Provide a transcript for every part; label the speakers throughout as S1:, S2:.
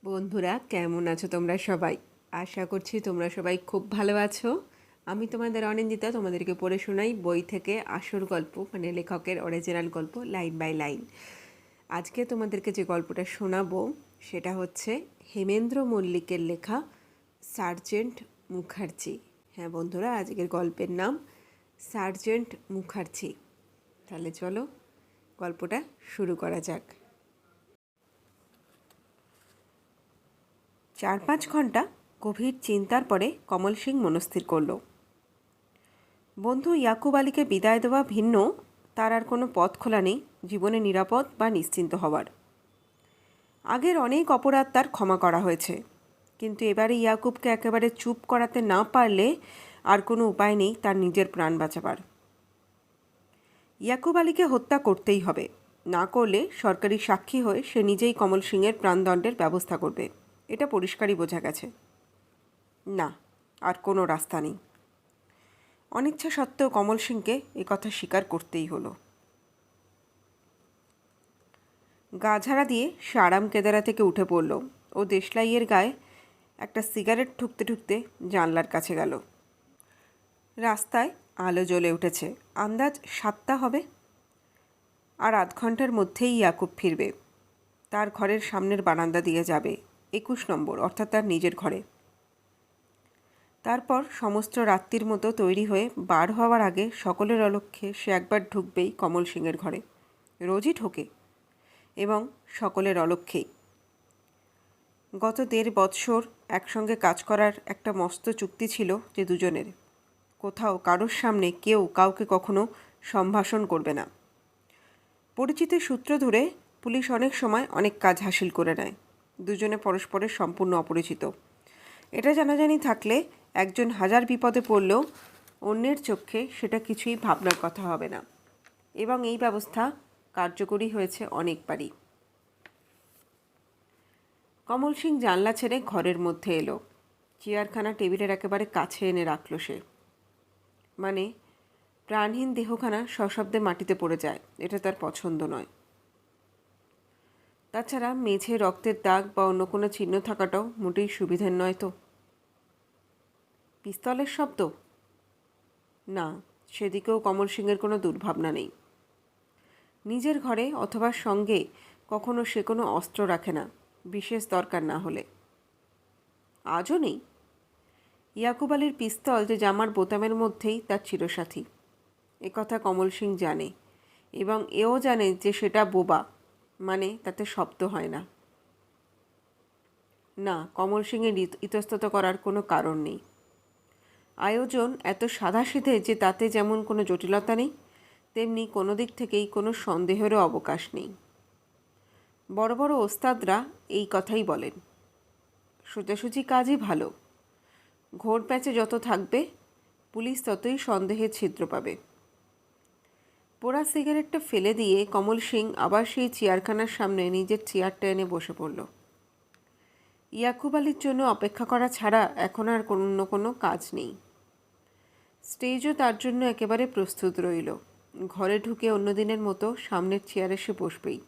S1: বন্ধুরা, কেমন আছো তোমরা সবাই? আশা করছি তোমরা সবাই খুব ভালো আছো। আমি তোমাদের অনিন্দিতা, তোমাদেরকে পড়ে শোনাই বই থেকে আসল গল্প, মানে লেখকের অরিজিনাল গল্প, লাইন বাই লাইন। আজকে তোমাদেরকে যে গল্পটা শোনাবো সেটা হচ্ছে হেমেন্দ্র মল্লিকের লেখা সার্জেন্ট মুখার্জি। হ্যাঁ বন্ধুরা, আজকের গল্পের নাম সার্জেন্ট মুখার্জি। তাহলে চলো গল্পটা শুরু করা যাক। 4-5 ঘন্টা গভীর চিন্তার পরে কমল সিং মনস্থির করল, বন্ধু ইয়াকুব আলীকে বিদায় দেওয়া ভিন্ন তার আর কোনো পথ খোলা নেই জীবনে নিরাপদ বা নিশ্চিন্ত হওয়ার। আগের অনেক অপরাধ তার ক্ষমা করা হয়েছে, কিন্তু এবারে ইয়াকুবকে একেবারে চুপ করাতে না পারলে আর কোনো উপায় নেই তার নিজের প্রাণ বাঁচাবার। ইয়াকুব আলীকে হত্যা করতেই হবে, না করলে সরকারি সাক্ষী হয়ে সে নিজেই কমল সিংয়ের প্রাণদণ্ডের ব্যবস্থা করবে। এটা পরিষ্কারই বোঝা গেছে। না, আর কোনো রাস্তা নেই। অনিচ্ছা সত্ত্বেও কমল সিংকে একথা স্বীকার করতেই হলো। গা ঝাড়া দিয়ে সে আরাম কেদারা থেকে উঠে পড়ল ও দেশলাইয়ের গায়ে একটা সিগারেট ঠুকতে ঠুকতে জানলার কাছে গেল। রাস্তায় আলো জ্বলে উঠেছে, আন্দাজ 7টা হবে। আর আধ ঘন্টার মধ্যেই ইয়াকুব ফিরবে। তার ঘরের সামনের বারান্দা দিয়ে যাবে, 21 নম্বর, অর্থাৎ তার নিজের ঘরে। তারপর সমস্ত রাত্রির মতো তৈরি হয়ে বার হওয়ার আগে সকলের অলক্ষ্যে সে একবার ঢুকবেই কমল সিংয়ের ঘরে। রোজই ঢোকে, এবং সকলের অলক্ষ্যেই। গত 1.5 বৎসর একসঙ্গে কাজ করার একটা মস্ত চুক্তি ছিল যে দুজনের কোথাও কারোর সামনে কেউ কাউকে কখনো সম্ভাষণ করবে না। পরিচিতের সূত্র ধরে পুলিশ অনেক সময় অনেক কাজ হাসিল করে নেয়। দুজনে পরস্পরের সম্পূর্ণ অপরিচিত। এটা জানাজানি থাকলে একজন হাজার বিপদে পড়লেও অন্যের চোখে সেটা কিছুই ভাবনার কথা হবে না, এবং এই ব্যবস্থা কার্যকরী হয়েছে অনেকবারই। কমল সিং জানলা ছেড়ে ঘরের মধ্যে এলো। চেয়ারখানা টেবিলের একেবারে কাছে এনে রাখল সে। মানে প্রাণহীন দেহখানা সশব্দে মাটিতে পড়ে যায়, এটা তার পছন্দ নয়। তাছাড়া মেঝে রক্তের দাগ বা অন্য কোনো চিহ্ন থাকাটাও মোটেই সুবিধের নয় তো। পিস্তলের শব্দ? না, সেদিকেও কমল সিংয়ের কোনো দুর্ভাবনা নেই। নিজের ঘরে অথবা সঙ্গে কখনো সে কোনো অস্ত্র রাখে না, বিশেষ দরকার না হলে। আজও নেই। ইয়াকুব আলীর পিস্তল যে জামার বোতামের মধ্যেই তার চিরসাথী, একথা কমল সিং জানে, এবং এও জানে যে সেটা বোবা, মানে তাতে শব্দ হয় না। না, কমল সিংয়ের ইতস্তত করার কোনো কারণ নেই। আয়োজন এত সাদাসিধে যে তাতে যেমন কোনো জটিলতা নেই, তেমনি কোনো দিক থেকেই কোনো সন্দেহেরও অবকাশ নেই। বড় বড় ওস্তাদরা এই কথাই বলেন, সোজাসুজি কাজই ভালো। ঘোর প্যাচে যত থাকবে পুলিশ ততই সন্দেহের ছিদ্র পাবে। পোড়া সিগারেটটা ফেলে দিয়ে কমল সিং আবার সেই চেয়ারখানার সামনে নিজের চেয়ারটা এনে বসে পড়ল। ইয়াকুব আলীর জন্য অপেক্ষা করা ছাড়া এখন আর অন্য কোনো কাজ নেই। স্টেজও তার জন্য একেবারে প্রস্তুত রইল। ঘরে ঢুকে অন্যদিনের মতো সামনের চেয়ারে সে বসবেই।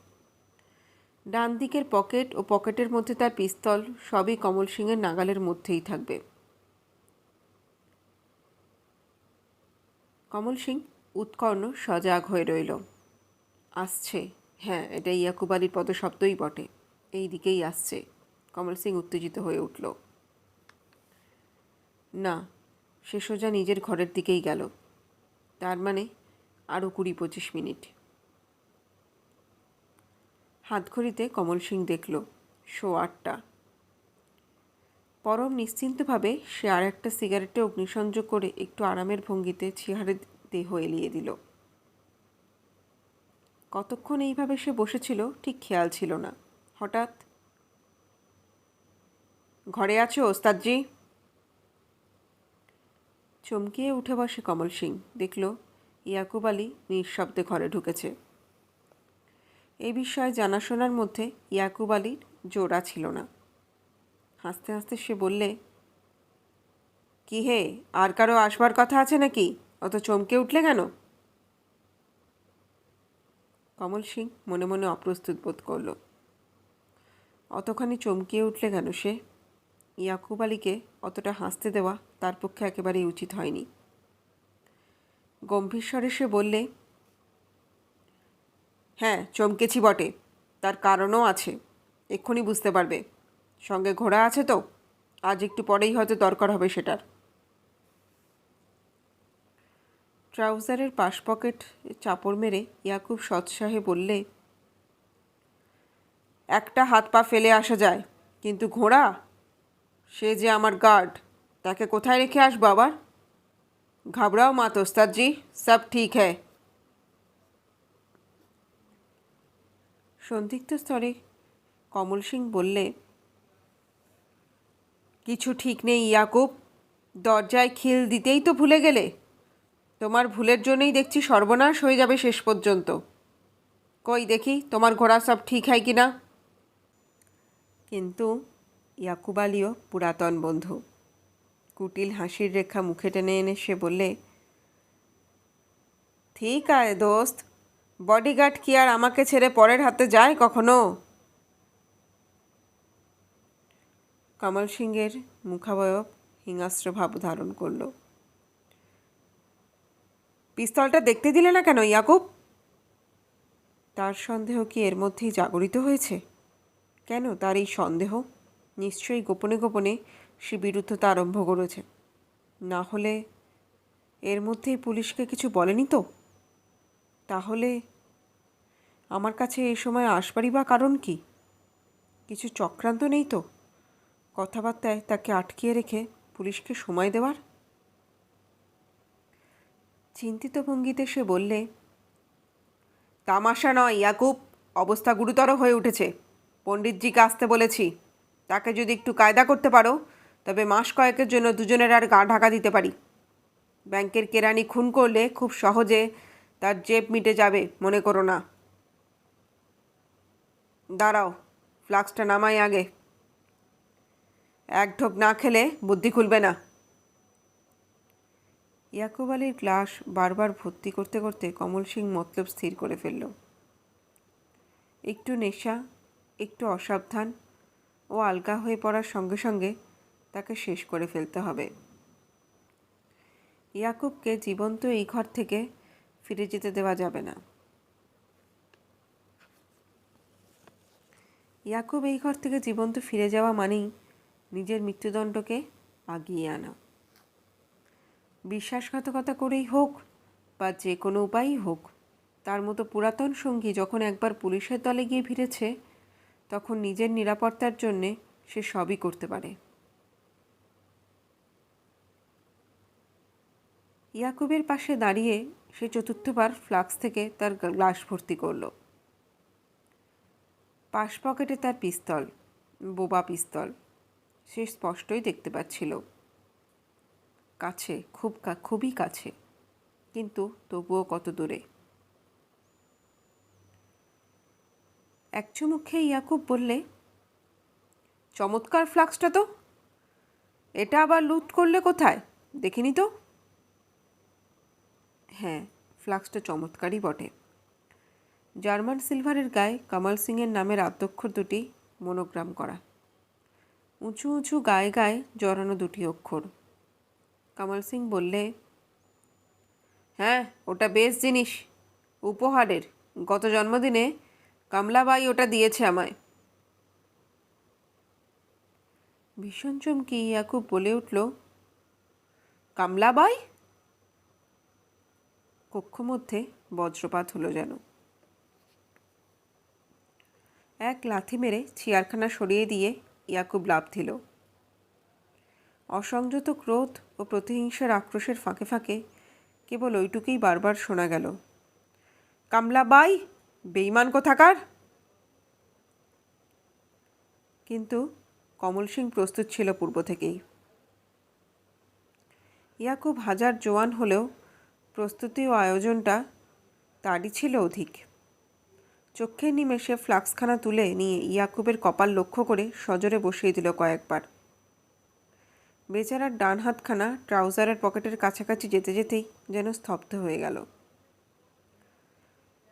S1: ডান দিকের পকেট ও পকেটের মধ্যে তার পিস্তল সবই কমল সিংয়ের নাগালের মধ্যেই থাকবে। কমল সিং উৎকর্ণ সজাগ হয়ে রইল। আসছে, হ্যাঁ, এটা ইয়াকুব আলীর পদশব্দই বটে। এই দিকেই আসছে। কমল সিং উত্তেজিত হয়ে উঠল। না, সে সোজা নিজের ঘরের দিকেই গেল। তার মানে আরও 20-25 মিনিট। হাতঘড়িতে কমল সিং দেখল 8:15। পরম নিশ্চিন্তভাবে সে আর একটা সিগারেটে অগ্নিসংযোগ করে একটু আরামের ভঙ্গিতে চেয়ারে দেহ এলিয়ে দিল। কতক্ষণ এইভাবে সে বসেছিল ঠিক খেয়াল ছিল না। হঠাৎ, ঘরে আছো ওস্তাদজি? চমকিয়ে উঠে বসে কমল সিং, দেখল ইয়াকুব আলী নিঃশব্দে ঘরে ঢুকেছে। এই বিষয়ে জানাশোনার মধ্যে ইয়াকুব আলীর জোড়া ছিল না। হাসতে হাসতে সে বললে, কি হে, আর কারো আসবার কথা আছে নাকি? অত চমকে উঠলে কেন? কমল সিং মনে মনে অপ্রস্তুত বোধ করল। অতখানি চমকিয়ে উঠলে কেন সে? ইয়াকুব আলীকে অতটা হাসতে দেওয়া তার পক্ষে একেবারেই উচিত হয়নি। গম্ভীর স্বরে সে বললে, হ্যাঁ চমকেছি বটে, তার কারণও আছে, এক্ষুনি বুঝতে পারবে। সঙ্গে ঘোড়া আছে তো, আজ একটু পরেই হয়তো দরকার হবে সেটার। ট্রাউজারের পাশ পকেট চাপড় মেরে ইয়াকুব সৎসাহে বললে, একটা হাত পা ফেলে আসা যায়, কিন্তু ঘোড়া, সে যে আমার গার্ড, তাকে কোথায় রেখে আসবো আবার? ঘাবড়াও মত ওস্তাদজি, সব ঠিক হ্যায়। সন্দিগ্ধ স্তরে কমল সিং বললে, কিছু ঠিক নেই ইয়াকুব, দরজায় খিল দিতেই তো ভুলে গেলে। তোমার ভুলের জন্যই দেখছি সর্বনাশ হয়ে যাবে শেষ পর্যন্ত। কই দেখি তোমার ঘোড়া সব ঠিক হয় কি না। কিন্তু ইয়াকুব আলীও পুরাতন বন্ধু। কুটিল হাসির রেখা মুখে টেনে এনে সে বললে, ঠিক আয় দোস্ত, বডিগার্ড কি আর আমাকে ছেড়ে পরের হাতে যায় কখনো? কমল সিংয়ের মুখাবয়ব হিংস্র ভাব ধারণ করল। পিস্তলটা দেখতে দিলে না কেন ইয়াকুব? তার সন্দেহ কি এর মধ্যেই জাগরিত হয়েছে? কেন তার এই সন্দেহ? নিশ্চয়ই গোপনে গোপনে সে বিরুদ্ধতা আরম্ভ করেছে। না হলে এর মধ্যেই পুলিশকে কিছু বলেনি তো? তাহলে আমার কাছে এই সময় আসবারই বা কারণ কি? কিছু চক্রান্ত নেই তো কথাবার্তায় তাকে আটকিয়ে রেখে পুলিশকে সময় দেওয়ার? চিন্তিত ভঙ্গিতে সে বললে, তামাশা নয় ইয়াকুব, অবস্থা গুরুতর হয়ে উঠেছে। পণ্ডিতজিকে আসতে বলেছি। তাকে যদি একটু কায়দা করতে পারো তবে মাস কয়েকের জন্য দুজনের আর গা ঢাকা দিতে পারি। ব্যাংকের কেরানি খুন করলে খুব সহজে তার জেব মিটে যাবে, মনে করো না। দাঁড়াও, ফ্লাক্সটা নামাই আগে। এক ঢোক না খেলে বুদ্ধি খুলবে না। ইয়াকুব আলীর গ্লাস বারবার ভর্তি করতে করতে কমল সিং মতলব স্থির করে ফেলল। একটু নেশা, একটু অসাবধান ও আলগা হয়ে পড়ার সঙ্গে সঙ্গে তাকে শেষ করে ফেলতে হবে। ইয়াকুবকে জীবন্ত এই ঘর থেকে ফিরে যেতে দেওয়া যাবে না। ইয়াকুব এই ঘর থেকে জীবন্ত ফিরে যাওয়া মানেই নিজের মৃত্যুদণ্ডকে আগিয়ে আনা। বিশ্বাসঘাতকতা করেই হোক বা যে কোনো উপায়ই হোক, তার মতো পুরাতন সঙ্গী যখন একবার পুলিশের দলে গিয়ে ভিড়েছে, তখন নিজের নিরাপত্তার জন্যে সে সবই করতে পারে। ইয়াকুবের পাশে দাঁড়িয়ে সে চতুর্থবার ফ্লাক্স থেকে তার গ্লাস ভর্তি করল। পাশ পকেটে তার পিস্তল, বোবা পিস্তল, সে স্পষ্টই দেখতে পাচ্ছিল। কাছে, খুবই কাছে, কিন্তু তবুও কত দূরে। এক চুমুক খেয়ে ইয়াকুব বললে, চমৎকার ফ্লাক্সটা তো, এটা আবার লুট করলে কোথায়, দেখিনি তো। হ্যাঁ, ফ্লাক্সটা চমৎকারই বটে। জার্মান সিলভারের গায়ে কমল সিংয়ের নামের আদ্যক্ষর দুটি মনোগ্রাম করা, উঁচু উঁচু গায়ে গায়ে জড়ানো দুটি অক্ষর। কমল সিং বললে, হ্যাঁ ওটা বেশ জিনিস, উপহারের। গত জন্মদিনে কমলাবাই ওটা দিয়েছে আমায়। ভীষণ চমকি ইয়াকুব বলে উঠল, কমলাবাই? কক্ষমধ্যে বজ্রপাত হলো যেন। এক লাথি মেরে চেয়ারখানা সরিয়ে দিয়ে ইয়াকুব লাফ দিল। অসংযত ক্রোধ ও প্রতিহিংসার আক্রোশের ফাঁকে ফাঁকে কেবল ওইটুকুই বারবার শোনা গেল, কামলাবাই, বেঈমান কোথাকার। কিন্তু কমল সিং প্রস্তুত ছিল পূর্ব থেকেই। ইয়াকুব হাজার জোয়ান হলেও প্রস্তুতি ও আয়োজনটা তারই ছিল অধিক। চক্ষের নিমেষে ফ্লাক্সখানা তুলে নিয়ে ইয়াকুবের কপাল লক্ষ্য করে সজোরে বসিয়ে দিল কয়েকবার। বেচারার ডান হাতখানা ট্রাউজারের পকেটের কাছাকাছি যেতে যেতেই যেন স্তব্ধ হয়ে গেল।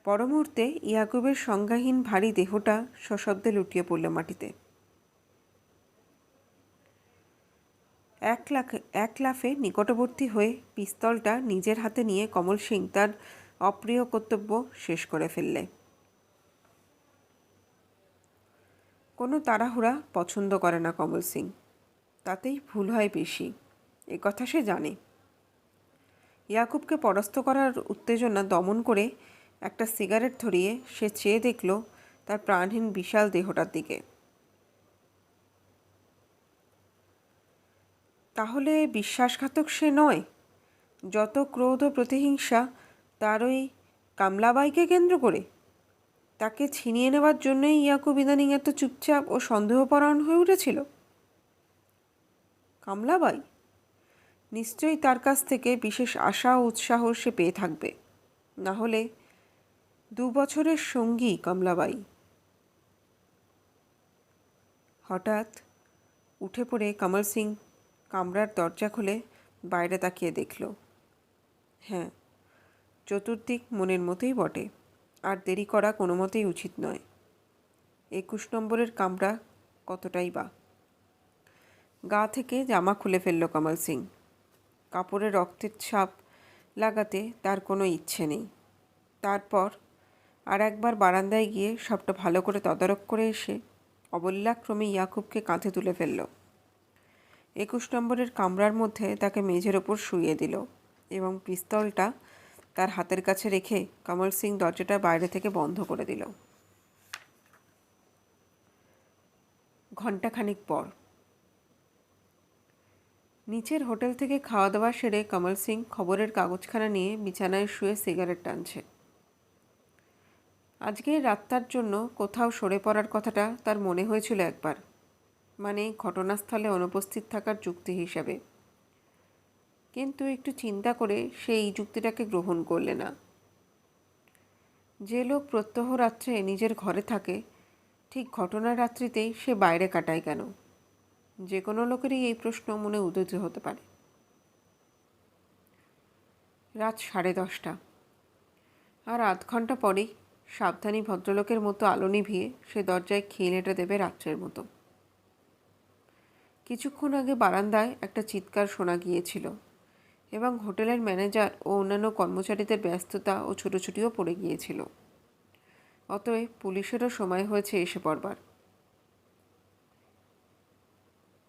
S1: পর মুহূর্তে ইয়াকুবের সংজ্ঞাহীন ভারী দেহটা সশব্দে লুটিয়ে পড়ল মাটিতে। এক লাফে নিকটবর্তী হয়ে পিস্তলটা নিজের হাতে নিয়ে কমল সিং তার অপ্রিয় কর্তব্য শেষ করে ফেললে। কোনো তাড়াহুড়া পছন্দ করে না কমল সিং, তাতেই ভুল হয় বেশি, এ কথা সে জানে। ইয়াকুবকে পরাস্ত করার উত্তেজনা দমন করে একটা সিগারেট ধরিয়ে সে চেয়ে দেখল তার প্রাণহীন বিশাল দেহটার দিকে। তাহলে বিশ্বাসঘাতক সে নয়? যত ক্রোধ ও প্রতিহিংসা তার ওই কামলাবাইকে কেন্দ্র করে। তাকে ছিনিয়ে নেওয়ার জন্যই ইয়াকুব ইদানিং এত চুপচাপ ও সন্দেহপরায়ণ হয়ে উঠেছিল। কামলাবাই নিশ্চয়ই তার কাছ থেকে বিশেষ আশা ও উৎসাহ সে পেয়ে থাকবে, না হলে 2 বছরের সঙ্গী কমলাবাই। হঠাৎ উঠে পড়ে কমল সিং কামরার দরজা খুলে বাইরে তাকিয়ে দেখল। হ্যাঁ, চতুর্দিক মনের মতোই বটে, আর দেরি করা কোনো মতেই উচিত নয়। 21 নম্বরের কামরা কতটাই বা। গা থেকে জামা খুলে ফেলল কমল সিং। কাপড়ে রক্তের ছাপ লাগাতে তার কোনো ইচ্ছে নেই। তারপর আর একবার বারান্দায় গিয়ে সবটা ভালো করে তদারক করে এসে অবল্যাক্রমে ইয়াকুবকে কাঁধে তুলে ফেলল। 21 নম্বরের কামরার মধ্যে তাকে মেঝের ওপর শুইয়ে দিল এবং পিস্তলটা তার হাতের কাছে রেখে কমল সিং দরজাটা বাইরে থেকে বন্ধ করে দিল। ঘণ্টাখানিক পর নিচের হোটেল থেকে খাওয়া দাওয়া সেরে কমল সিং খবরের কাগজখানা নিয়ে বিছানায় শুয়ে সিগারেট টানছে। আজকে রাতটার জন্য কোথাও সরে পড়ার কথাটা তার মনে হয়েছিল একবার, মানে ঘটনাস্থলে অনুপস্থিত থাকার যুক্তি হিসাবে। কিন্তু একটু চিন্তা করে সে এই যুক্তিটাকে গ্রহণ করলে না। যে লোক প্রত্যহ রাত্রে নিজের ঘরে থাকে, ঠিক ঘটনার রাত্রিতেই সে বাইরে কাটায় কেন? যে কোনো লোকেরই এই প্রশ্ন মনে উদিত হতে পারে। রাত 10:30, আর আধ ঘন্টা পরেই সাবধানী ভদ্রলোকের মতো আলো নিভিয়ে সে দরজায় খিল এঁটে দেবে রাত্রের মতো। কিছুক্ষণ আগে বারান্দায় একটা চিৎকার শোনা গিয়েছিল এবং হোটেলের ম্যানেজার ও অন্যান্য কর্মচারীদের ব্যস্ততা ও ছুটোছুটিও পড়ে গিয়েছিল। অতএব পুলিশেরও সময় হয়েছে এসে পড়বার।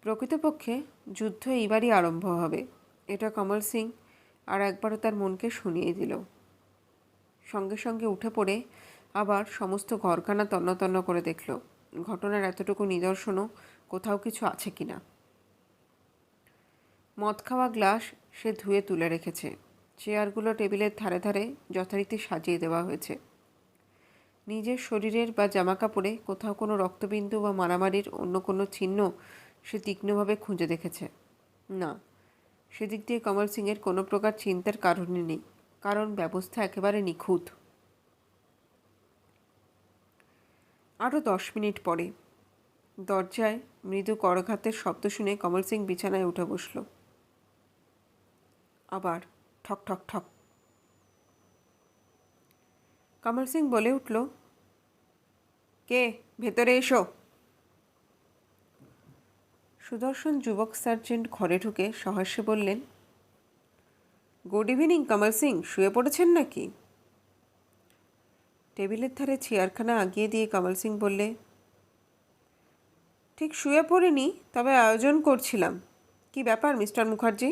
S1: প্রকৃতপক্ষে যুদ্ধ এইবারই আরম্ভ হবে, এটা কমল সিং আর একবারও তার মনকে শুনিয়ে দিল। সঙ্গে সঙ্গে উঠে পড়ে আবার সমস্ত ঘরখানা তন্ন করে দেখল ঘটনার এতটুকু নিদর্শনও কোথাও কিছু আছে কিনা। মদ খাওয়া গ্লাস সে ধুয়ে তুলে রেখেছে। চেয়ারগুলো টেবিলের ধারে ধারে যথারীতি সাজিয়ে দেওয়া হয়েছে। নিজের শরীরের বা জামাকাপড়ে কোথাও কোনো রক্তবিন্দু বা মারামারির অন্য কোনো চিহ্ন সে তীক্ষ্ণভাবে খুঁজে দেখেছে না। সেদিক দিয়ে কমল সিংয়ের কোনো প্রকার চিন্তার কারণই নেই, কারণ ব্যবস্থা একেবারে নিখুঁত। আরও 10 মিনিট পরে দরজায় মৃদু করঘাতের শব্দ শুনে কমল সিং বিছানায় উঠে বসল। আবার ঠক ঠক ঠক। কমল সিং বলে উঠল, কে? ভেতরে এসো। সুদর্শন যুবক সার্জেন্ট ঘরে ঢুকে সহাস্যে বললেন, গুড ইভিনিং কমল সিং, শুয়ে পড়েছেন নাকি? টেবিলের ধারে চেয়ারখানা আগিয়ে দিয়ে কমল সিং বললে, ঠিক শুয়ে পড়িনি, তবে আয়োজন করছিলাম। কি ব্যাপার মিস্টার মুখার্জি?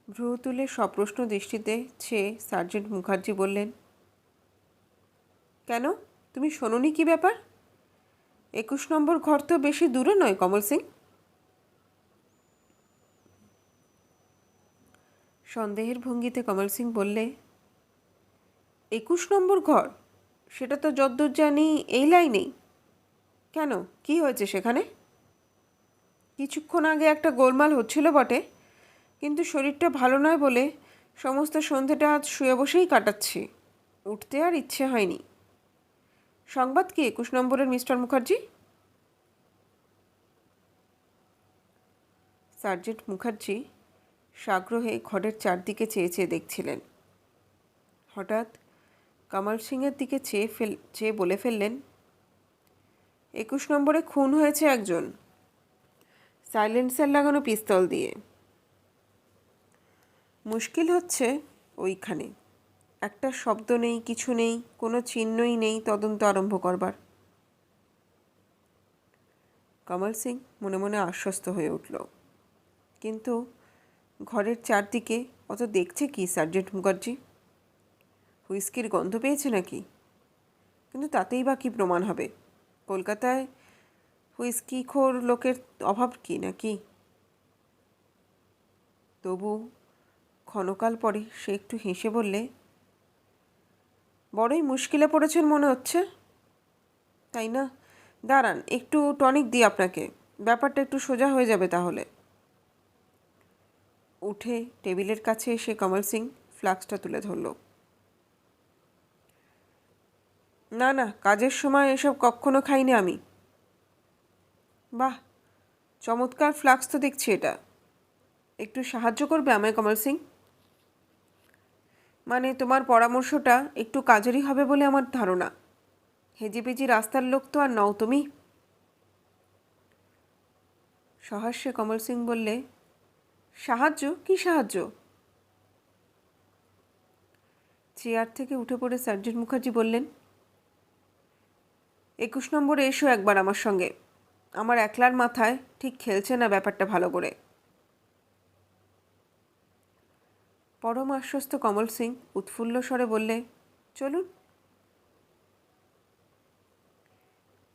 S1: ভ্রু তুলে সপ্রশ্ন দৃষ্টিতে চেয়ে সার্জেন্ট মুখার্জি বললেন, কেন, তুমি শোনোনি কি ব্যাপার? 21 নম্বর ঘর তো বেশি দূরে নয় কমল সিং। সন্দেহের ভঙ্গিতে কমল সিং বললে, 21 নম্বর ঘর? সেটা তো যদ্দূর জানি এই লাইনেই। কেন, কি হয়েছে সেখানে? কিছুক্ষণ আগে একটা গোলমাল হচ্ছিল বটে, কিন্তু শরীরটা ভালো নয় বলে সমস্ত সন্ধেটা আজ শুয়ে বসেই কাটাচ্ছি। উঠতে আর ইচ্ছে হয়নি। সংবাদ কি 21 নম্বরের মিস্টার মুখার্জি? সার্জেন্ট মুখার্জি সাগ্রহে ঘরের চারদিকে চেয়ে চেয়ে দেখছিলেন। হঠাৎ কমল সিংয়ের দিকে চেয়ে বলে ফেললেন, 21 নম্বরে খুন হয়েছে একজন। সাইলেন্সার লাগানো পিস্তল দিয়ে। মুশকিল হচ্ছে ওইখানে একটা শব্দ নেই, কিছু নেই, কোনো চিহ্নই নেই তদন্ত আরম্ভ করবার। কমল সিং মনে মনে আশ্বস্ত হয়ে উঠল, কিন্তু ঘরের চারদিকে অত দেখছে কি সার্জেন্ট মুখার্জি? হুইস্কির গন্ধ পেয়েছে নাকি? কিন্তু তাতেই বা কী প্রমাণ হবে? কলকাতায় হুইস্কিখোর লোকের অভাব কি নাকি? তবু ক্ষণকাল পরে সে একটু হেসে বললে, বড়ই মুশকিলে পড়েছেন মনে হচ্ছে, তাই না? দাঁড়ান, একটু টনিক দিই আপনাকে, ব্যাপারটা একটু সোজা হয়ে যাবে তাহলে। উঠে টেবিলের কাছে এসে কমল সিং ফ্লাস্কটা তুলে ধরল। না না, কাজের সময় এসব কখনো খাইনি আমি। বাহ, চমৎকার ফ্লাস্ক তো দেখছি এটা। একটু সাহায্য করবে আমায় কমল সিং? মানে তোমার পরামর্শটা একটু কাজেরই হবে বলে আমার ধারণা। হেজিপেজি রাস্তার লোক তো আর নও তুমি। সহাস্যে কমল সিং বললে, সাহায্য? কি সাহায্য? চেয়ার থেকে উঠে পড়ে সার্জেন্ট মুখার্জি বললেন, 21 নম্বরে এসো একবার আমার সঙ্গে। আমার একলার মাথায় ঠিক খেলছে না ব্যাপারটা ভালো করে। পরম আশ্বস্ত কমল সিং উৎফুল্ল স্বরে বললে, চলুন।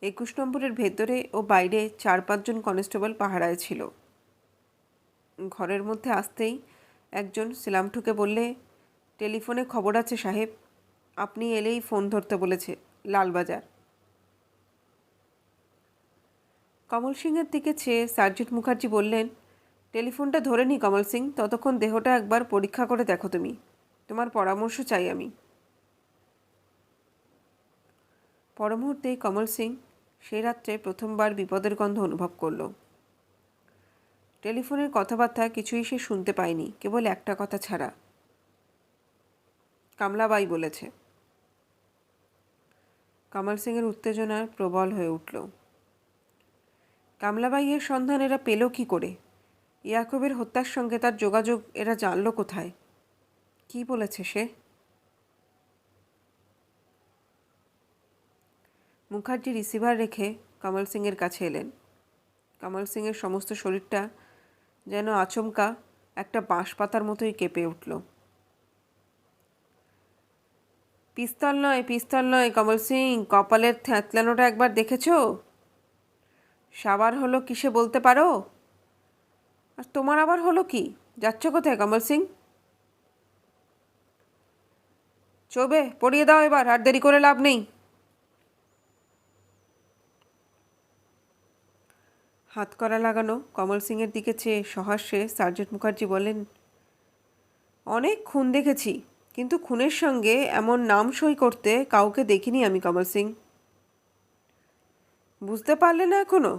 S1: 21 নম্বরের ভেতরে ও বাইরে 4-5 জন কনস্টেবল পাহারায় ছিল। ঘরের মধ্যে আসতেই একজন সেলাম ঠুকে বললে, টেলিফোনে খবর আছে সাহেব, আপনি এলেই ফোন ধরতে বলেছে, লালবাজার। কমল সিংয়ের দিকে চেয়ে সার্জেন্ট মুখার্জি বললেন, টেলিফোনটা ধরে নি কমল সিং, ততক্ষণ দেহটা একবার পরীক্ষা করে দেখো তুমি। তোমার পরামর্শ চাই আমি। পরমুহূর্তেই কমল সিং সেই রাত্রে প্রথমবার বিপদের গন্ধ অনুভব করল। টেলিফোনের কথাবার্তা কিছুই সে শুনতে পায়নি, কেবল একটা কথা ছাড়া, কামলাবাই বলেছে। কমল সিংয়ের উত্তেজনার প্রবল হয়ে উঠল। কামলাবাইয়ের সন্ধান এরা পেল কি করে? ইয়াকুবের হত্যার সঙ্গে তার যোগাযোগ এরা জানল কোথায়? কি বলেছে সে? মুখার্জি রিসিভার রেখে কমল সিংয়ের কাছে এলেন। কমল সিংয়ের সমস্ত শরীরটা যেন আচমকা একটা বাঁশপাতার মতোই কেঁপে উঠল। পিস্তল নয়, পিস্তল নয় কমল সিং, কপালের থ্যাতলানোটা একবার দেখেছ? সাবার হলো কিসে বলতে পারো? আর তোমার আবার হলো কি? যাচ্ছ কোথায় কমল সিং? চৌবে, পড়িয়ে দাও এবার, আর দেরি করে লাভ নেই। হাতকড়া লাগানো কমল সিংয়ের দিকে চেয়ে সহাস্যে সার্জেন্ট মুখার্জি বলেন, অনেক খুন দেখেছি, কিন্তু খুনের সঙ্গে এমন নাম সই করতে কাউকে দেখিনি আমি কমল সিং। বুঝতে পারলে না এখনো?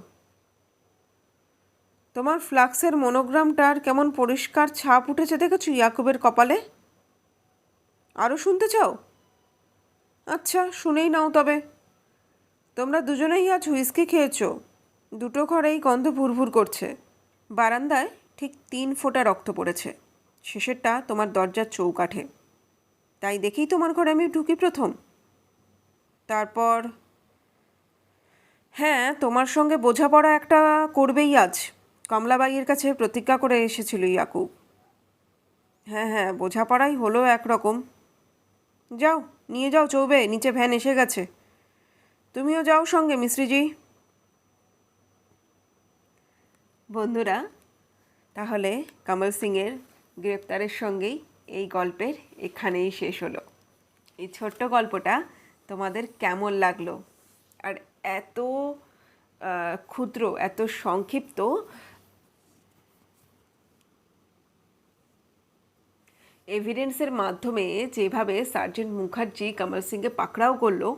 S1: তোমার ফ্লাক্সের মনোগ্রামটার কেমন পরিষ্কার ছাপ উঠেছে দেখেছো ইয়াকুবের কপালে? আরও শুনতে চাও? আচ্ছা, শুনেই নাও তবে। তোমরা দুজনেই আজ হুইস্কি খেয়েছো। দুটো ঘরেই গন্ধ ভুরভুর করছে। বারান্দায় ঠিক 3 ফোঁটা রক্ত পড়েছে, শেষেরটা তোমার দরজার চৌকাঠে। তাই দেখেই তোমার ঘরে আমি ঢুকি প্রথম। তারপর হ্যাঁ, তোমার সঙ্গে বোঝাপড়া একটা করবেই আজ। কমলাবাইয়ের কাছে প্রতিজ্ঞা করে এসেছিল ইয়াকুব। হ্যাঁ হ্যাঁ, বোঝাপড়াই হলো একরকম। যাও, নিয়ে যাও চৌবে, নিচে ভ্যান এসে গেছে। তুমিও যাও সঙ্গে মিশ্রিজি। বন্ধুরা, তাহলে কমল সিংয়ের গ্রেপ্তারের সঙ্গেই এই গল্পের এখানেই শেষ হলো। এই ছোট্ট গল্পটা তোমাদের কেমন লাগলো? আর এত ক্ষুদ্র, এত সংক্ষিপ্ত এভিডেন্সের মাধ্যমে যেভাবে সার্জেন্ট মুখার্জি কমল সিংকে পাকড়াও করলো,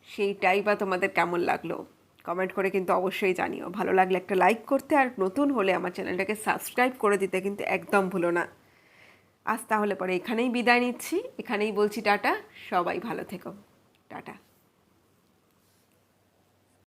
S1: সেইটাই বা তোমাদের কেমন লাগলো? কমেন্ট করে কিন্তু অবশ্যই জানিও। ভালো লাগলে একটা লাইক করতে, আর নতুন হলে আমার চ্যানেলটাকে সাবস্ক্রাইব করে দিতে কিন্তু একদম ভুলো না। আজ তাহলে পরে এখানেই বিদায় নিচ্ছি, এখানেই বলছি টাটা। সবাই ভালো থেকো, টাটা।